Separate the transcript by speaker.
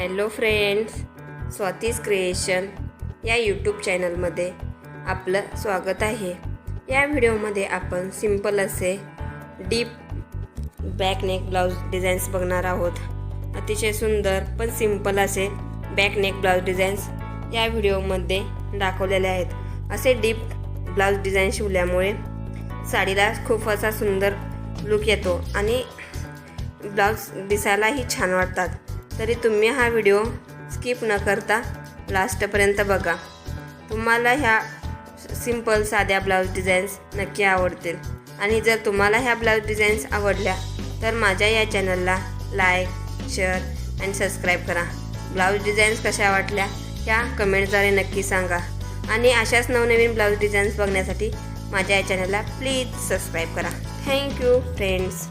Speaker 1: Hello friends, Swati's creation या YouTube चॅनलमध्ये आपलं स्वागत आहे। या व्हिडिओमध्ये आपण सिंपल असे deep back neck blouse designs बघणार आहोत। अतिशय सुंदर पण सिंपल असे बॅक नेक ब्लाउज डिझाईन्स या व्हिडिओमध्ये दाखवलेले आहेत। असे डीप ब्लाउज डिझाईन शिवल्यामुळे साडीला खूप असा सुंदर लुक येतो आणि ब्लाउज दिसायलाही छान वाटतात। तरी तुम्ही हा व्हिडिओ स्किप न करता लास्टपर्यंत बघा। तुम्हाला ह्या सिंपल साध्या ब्लाउज डिझाईन्स नक्की आवडतील आणि जर तुम्हाला ह्या ब्लाउज डिझाईन्स आवडल्या तर माझ्या या चॅनलला लाईक, शेअर आणि सबस्क्राईब करा। ब्लाउज डिझाईन्स कशा वाटल्या ह्या कमेंटद्वारे नक्की सांगा आणि अशाच नवनवीन ब्लाउज डिझाईन्स बघण्यासाठी माझ्या या चॅनलला प्लीज सबस्क्राईब करा। Thank you friends.